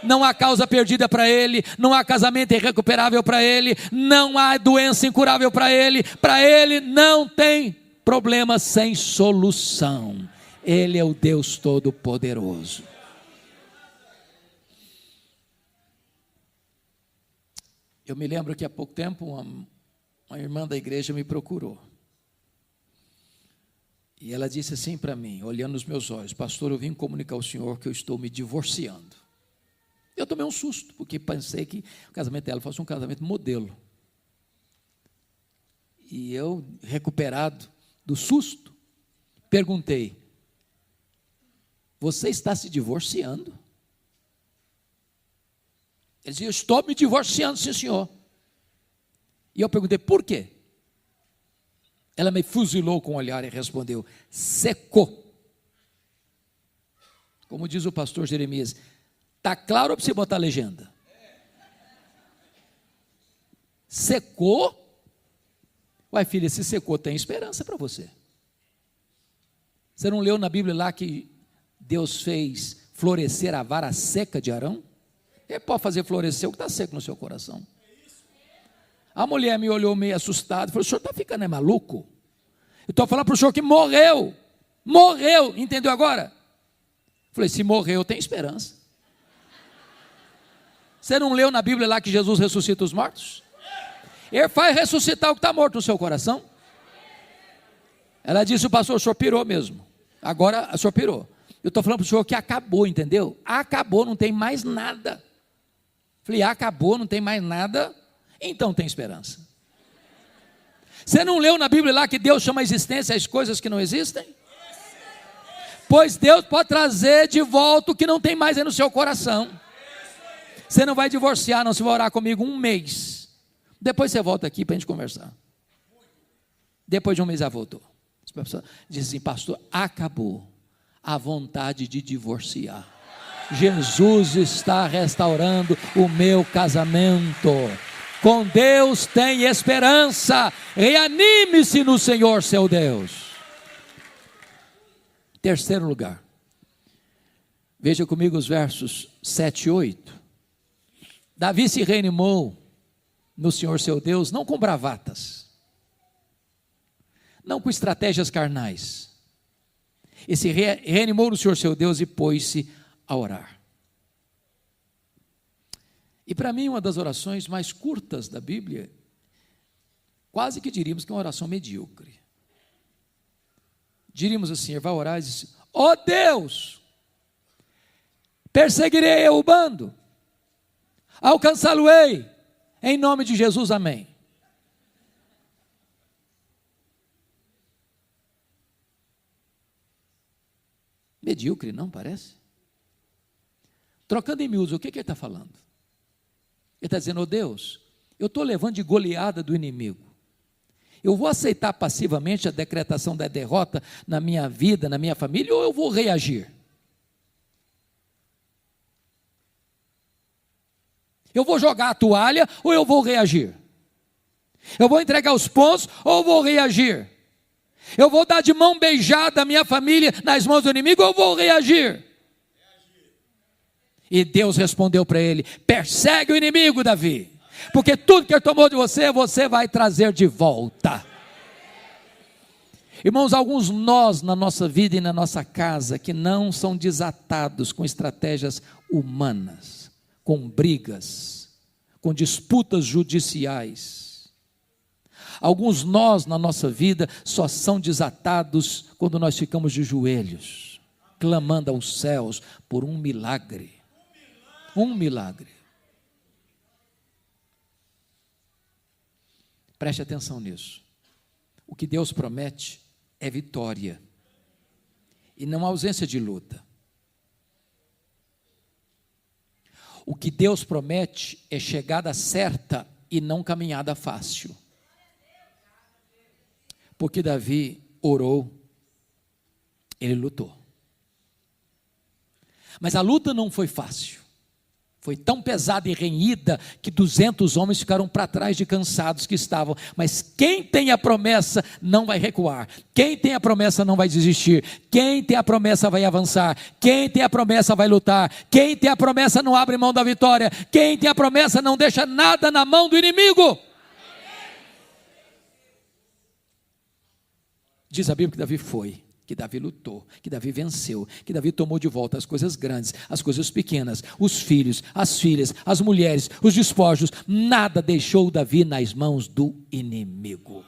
Não há causa perdida para ele, não há casamento irrecuperável para ele, não há doença incurável para ele não tem problema sem solução. Ele é o Deus Todo-Poderoso. Eu me lembro que há pouco tempo uma irmã da igreja me procurou. E ela disse assim para mim, olhando nos meus olhos: pastor, eu vim comunicar ao senhor que eu estou me divorciando. Eu tomei um susto, porque pensei que o casamento dela fosse um casamento modelo. E eu, recuperado do susto, perguntei: você está se divorciando? Ele disse: eu estou me divorciando, sim senhor. E eu perguntei: por quê? Ela me fuzilou com o olhar e respondeu: secou. Como diz o pastor Jeremias, está claro ou para você botar a legenda? Secou? Uai, filha, se secou, tem esperança para você. Você não leu na Bíblia lá que Deus fez florescer a vara seca de Arão? Ele pode fazer florescer o que está seco no seu coração. A mulher me olhou meio assustada e falou: o senhor está ficando maluco? Eu estou falando para o senhor que morreu, entendeu agora? Falei: se morreu, tem esperança. Você não leu na Bíblia lá que Jesus ressuscita os mortos? Ele faz ressuscitar o que está morto no seu coração. Ela disse: o pastor, o senhor pirou mesmo. Agora o senhor pirou. Eu estou falando para o senhor que acabou, entendeu? Acabou, não tem mais nada. Falei: acabou, não tem mais nada, então tem esperança. Você não leu na Bíblia lá que Deus chama a existência as coisas que não existem? Pois Deus pode trazer de volta o que não tem mais aí no seu coração. Você não vai divorciar, não. Você vai orar comigo um mês. Depois você volta aqui para a gente conversar. Depois de um mês ela voltou. A pessoa diz assim: pastor, acabou a vontade de divorciar. Jesus está restaurando o meu casamento. Com Deus tem esperança. Reanime-se no Senhor seu Deus. Terceiro lugar. Veja comigo os versos 7 e 8. Davi se reanimou no Senhor seu Deus, não com bravatas, não com estratégias carnais. Ele se reanimou no Senhor seu Deus e pôs-se a orar. E para mim, uma das orações mais curtas da Bíblia, quase que diríamos que é uma oração medíocre. Diríamos assim: ele vai orar e diz: ó Deus, perseguirei eu o bando, alcançá-lo-ei, em nome de Jesus, amém. Medíocre, não parece? Trocando em miúdos, o que ele está falando? Ele está dizendo: ó Deus, eu estou levando de goleada do inimigo. Eu vou aceitar passivamente a decretação da derrota na minha vida, na minha família, ou eu vou reagir? Eu vou jogar a toalha ou eu vou reagir? Eu vou entregar os pontos ou eu vou reagir? Eu vou dar de mão beijada a minha família nas mãos do inimigo ou eu vou reagir? E Deus respondeu para ele: persegue o inimigo, Davi, porque tudo que ele tomou de você, você vai trazer de volta. Irmãos, alguns nós na nossa vida e na nossa casa que não são desatados com estratégias humanas, com brigas, com disputas judiciais. Alguns nós na nossa vida só são desatados quando nós ficamos de joelhos, clamando aos céus por um milagre. Um milagre. Preste atenção nisso. O que Deus promete é vitória e não ausência de luta. O que Deus promete é chegada certa e não caminhada fácil. Porque Davi orou, ele lutou. Mas a luta não foi fácil. Foi tão pesada e renhida que 200 homens ficaram para trás de cansados que estavam. Mas quem tem a promessa não vai recuar. Quem tem a promessa não vai desistir. Quem tem a promessa vai avançar. Quem tem a promessa vai lutar. Quem tem a promessa não abre mão da vitória. Quem tem a promessa não deixa nada na mão do inimigo. Diz a Bíblia que Davi foi, que Davi lutou, que Davi venceu, que Davi tomou de volta as coisas grandes, as coisas pequenas, os filhos, as filhas, as mulheres, os despojos, nada deixou Davi nas mãos do inimigo.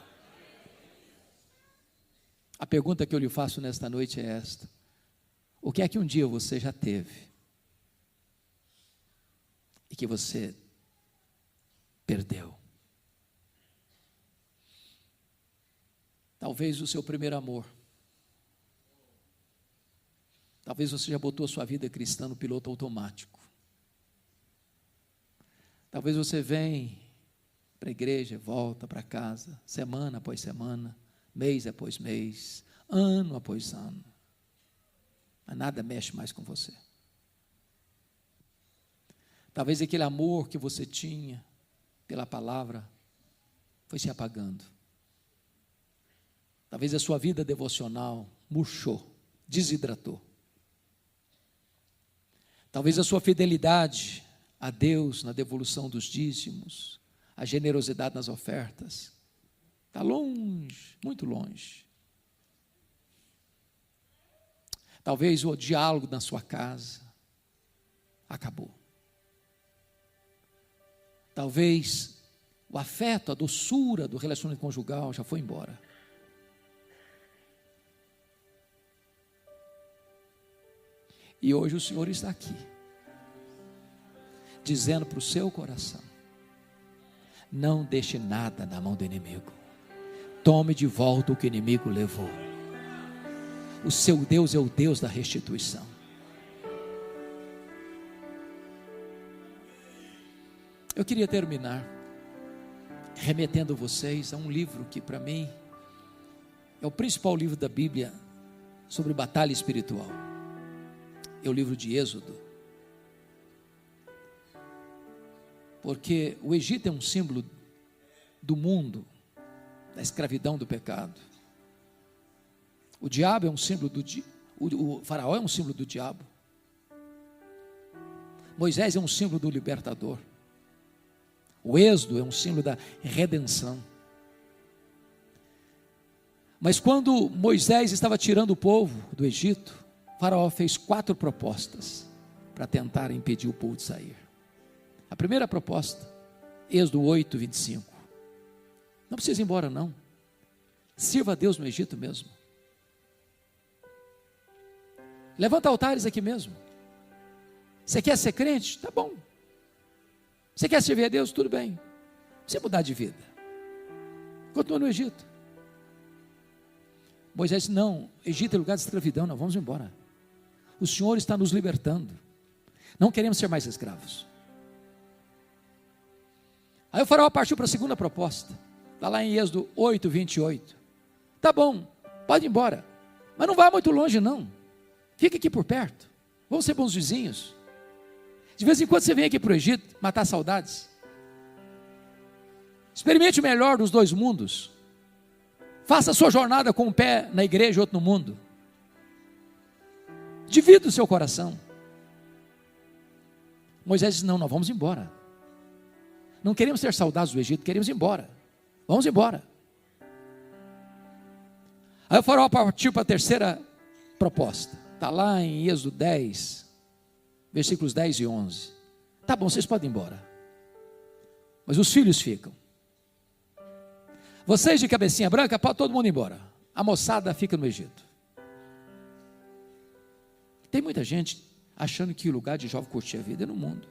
A pergunta que eu lhe faço nesta noite é esta: o que é que um dia você já teve e que você perdeu? Talvez o seu primeiro amor. Talvez você já botou a sua vida cristã no piloto automático. Talvez você vem para a igreja, volta para casa, semana após semana, mês após mês, ano após ano. Mas nada mexe mais com você. Talvez aquele amor que você tinha pela palavra foi se apagando. Talvez a sua vida devocional murchou, desidratou. Talvez a sua fidelidade a Deus na devolução dos dízimos, a generosidade nas ofertas, está longe, muito longe. Talvez o diálogo na sua casa acabou. Talvez o afeto, a doçura do relacionamento conjugal já foi embora. E hoje o Senhor está aqui, dizendo para o seu coração: não deixe nada na mão do inimigo. Tome de volta o que o inimigo levou. O seu Deus é o Deus da restituição. Eu queria terminar remetendo vocês a um livro que para mim é o principal livro da Bíblia sobre batalha espiritual. É o livro de Êxodo. Porque o Egito é um símbolo do mundo, da escravidão, do pecado. O diabo é um símbolo o faraó é um símbolo do diabo. Moisés é um símbolo do libertador. O Êxodo é um símbolo da redenção. Mas quando Moisés estava tirando o povo do Egito, o faraó fez 4 propostas para tentar impedir o povo de sair. A primeira proposta, Êxodo 8, 25. Não precisa ir embora não. Sirva a Deus no Egito mesmo. Levanta altares aqui mesmo. Você quer ser crente? Tá bom. Você quer servir a Deus? Tudo bem. Você mudar de vida. Continua no Egito. Moisés disse: não, Egito é lugar de escravidão, não, vamos embora. O Senhor está nos libertando. Não queremos ser mais escravos. Aí o faraó partiu para a segunda proposta. Está lá em Êxodo 8, 28. Tá bom, pode ir embora. Mas não vá muito longe não. Fica aqui por perto. Vamos ser bons vizinhos. De vez em quando você vem aqui para o Egito matar saudades. Experimente o melhor dos 2 mundos. Faça a sua jornada com um pé na igreja e outro no mundo. Divida o seu coração. Moisés disse: não, nós vamos embora. Não queremos ter saudades do Egito, queremos ir embora. Vamos embora. Aí o faraó partiu para a terceira proposta. Está lá em Êxodo 10, versículos 10 e 11. Tá bom, vocês podem ir embora. Mas os filhos ficam. Vocês de cabecinha branca, pode todo mundo ir embora. A moçada fica no Egito. Tem muita gente achando que o lugar de jovem curtir a vida é no mundo.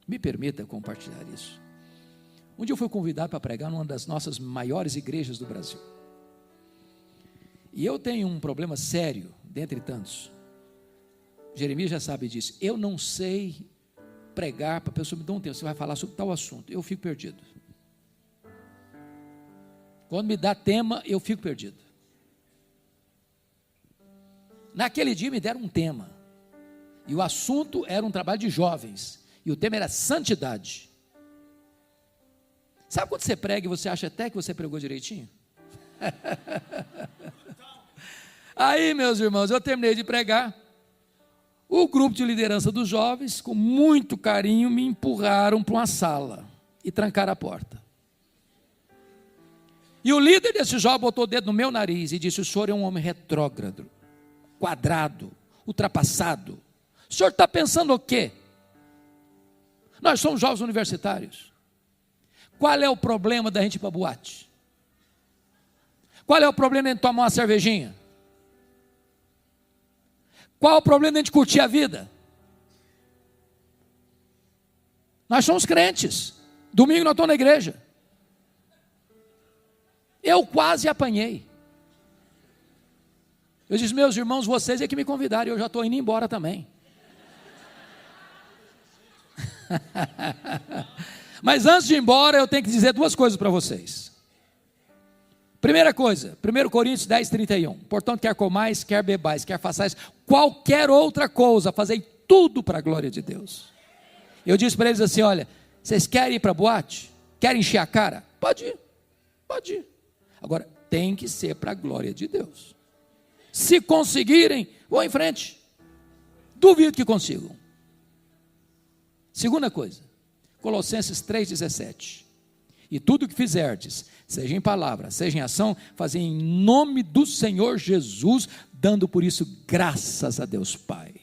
Me permita compartilhar isso. Um dia eu fui convidado para pregar numa das nossas maiores igrejas do Brasil. E eu tenho um problema sério, dentre tantos. Jeremias já sabe disso. Eu não sei pregar para a pessoa me dar um tempo. Você vai falar sobre tal assunto. Eu fico perdido. Quando me dá tema, eu fico perdido. Naquele dia me deram um tema. E o assunto era um trabalho de jovens. E o tema era santidade. Sabe quando você prega e você acha até que você pregou direitinho? Aí, meus irmãos, eu terminei de pregar. O grupo de liderança dos jovens, com muito carinho, me empurraram para uma sala e trancaram a porta. E o líder desse jovem botou o dedo no meu nariz e disse: o senhor é um homem retrógrado, quadrado, ultrapassado. O senhor está pensando o quê? Nós somos jovens universitários. Qual é o problema da gente ir para a boate? Qual é o problema de a gente tomar uma cervejinha? Qual é o problema de a gente curtir a vida? Nós somos crentes. Domingo nós estamos na igreja. Eu quase apanhei. Eu disse: meus irmãos, vocês é que me convidaram, eu já estou indo embora também. Mas antes de ir embora, eu tenho que dizer duas coisas para vocês. Primeira coisa, 1 Coríntios 10, 31. Portanto, quer comais, quer bebais, quer façais qualquer outra coisa, fazei tudo para a glória de Deus. Eu disse para eles assim: olha, vocês querem ir para a boate? Querem encher a cara? Pode ir, pode ir. Agora, tem que ser para a glória de Deus. Se conseguirem, vão em frente. Duvido que consigam. Segunda coisa, Colossenses 3,17. E tudo o que fizerdes, seja em palavra, seja em ação, fazei em nome do Senhor Jesus, dando por isso graças a Deus Pai.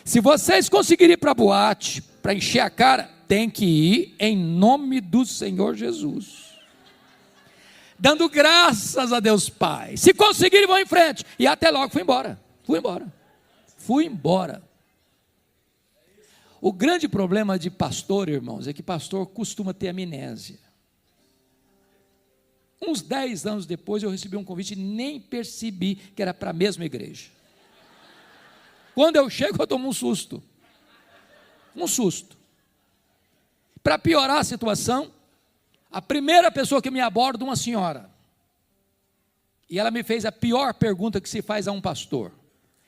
Se vocês conseguirem ir para a boate, para encher a cara, tem que ir em nome do Senhor Jesus, dando graças a Deus Pai. Se conseguirem, vão em frente. E até logo. Fui embora. O grande problema de pastor, irmãos, é que pastor costuma ter amnésia. Uns 10 anos depois eu recebi um convite e nem percebi que era para a mesma igreja. Quando eu chego, eu tomo um susto. Para piorar a situação, a primeira pessoa que me aborda, uma senhora. E ela me fez a pior pergunta que se faz a um pastor.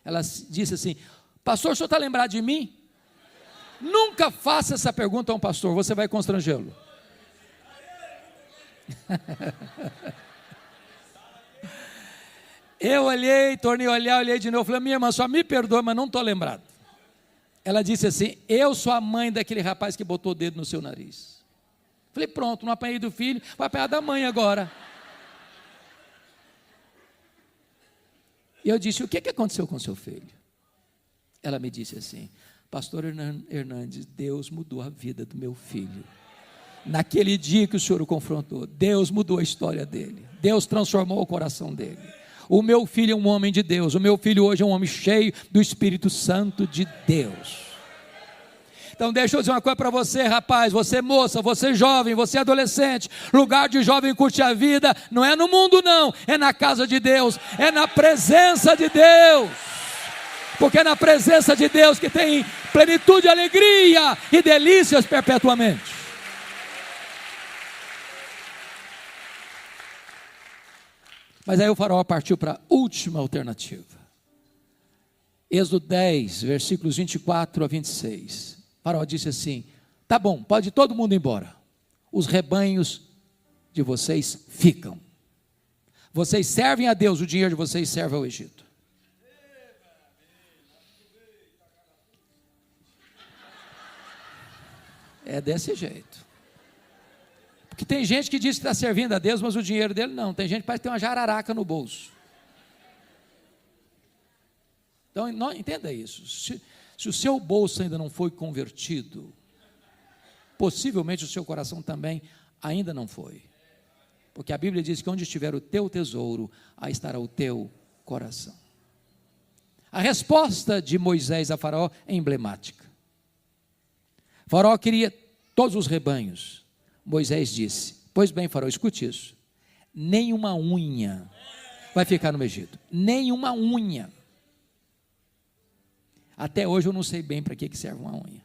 Ela disse assim: pastor, o senhor está lembrado de mim? Nunca faça essa pergunta a um pastor, você vai constrangê-lo. Eu olhei, tornei a olhar, olhei de novo, falei: minha irmã, só me perdoa, mas não estou lembrado. Ela disse assim: eu sou a mãe daquele rapaz que botou o dedo no seu nariz. Falei: pronto, não apanhei do filho, vai apanhar da mãe agora. E eu disse: o que aconteceu com seu filho? Ela me disse assim: pastor Hernandes, Deus mudou a vida do meu filho. Naquele dia que o senhor o confrontou, Deus mudou a história dele. Deus transformou o coração dele. O meu filho é um homem de Deus. O meu filho hoje é um homem cheio do Espírito Santo de Deus. Então deixa eu dizer uma coisa para você, rapaz, você moça, você jovem, você adolescente. Lugar de jovem curte a vida não é no mundo não, é na casa de Deus, é na presença de Deus. Porque é na presença de Deus que tem plenitude, alegria e delícias perpetuamente. Mas aí o faraó partiu para a última alternativa. Êxodo 10, versículos 24 a 26. O faraó disse assim: tá bom, pode todo mundo ir embora. Os rebanhos de vocês ficam. Vocês servem a Deus, o dinheiro de vocês serve ao Egito. É desse jeito. Porque tem gente que diz que está servindo a Deus, mas o dinheiro dele não. Tem gente que parece ter uma jararaca no bolso. Então, não, entenda isso. Se o seu bolso ainda não foi convertido, possivelmente o seu coração também Ainda não foi. Porque a Bíblia diz que onde estiver o teu tesouro, aí estará o teu coração. A resposta de Moisés a Faraó é emblemática. Faraó queria todos os rebanhos. Moisés disse: pois bem, Faraó, escute isso. Nenhuma unha vai ficar no Egito. Nenhuma unha. Até hoje eu não sei bem para que serve uma unha.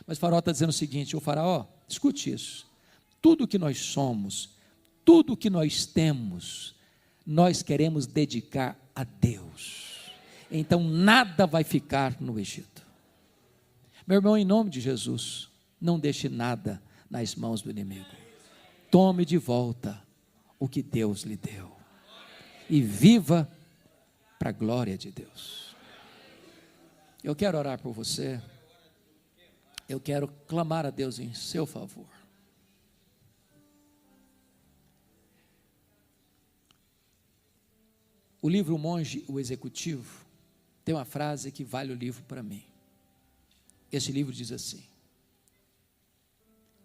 Mas Faraó está dizendo o seguinte: ô Faraó, escute isso. Tudo que nós somos, tudo que nós temos, nós queremos dedicar a Deus. Então nada vai ficar no Egito. Meu irmão, em nome de Jesus, não deixe nada nas mãos do inimigo. Tome de volta o que Deus lhe deu. E viva para a glória de Deus. Eu quero orar por você. Eu quero clamar a Deus em seu favor. O livro O Monge, o Executivo, tem uma frase que vale o livro para mim. Esse livro diz assim: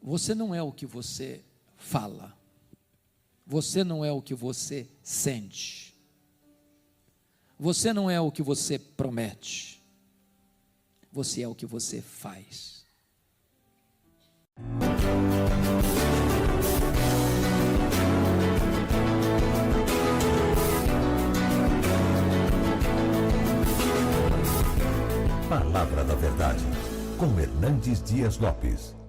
você não é o que você fala, você não é o que você sente, você não é o que você promete, você é o que você faz.
Palavra da Verdade, com Hernandes Dias Lopes.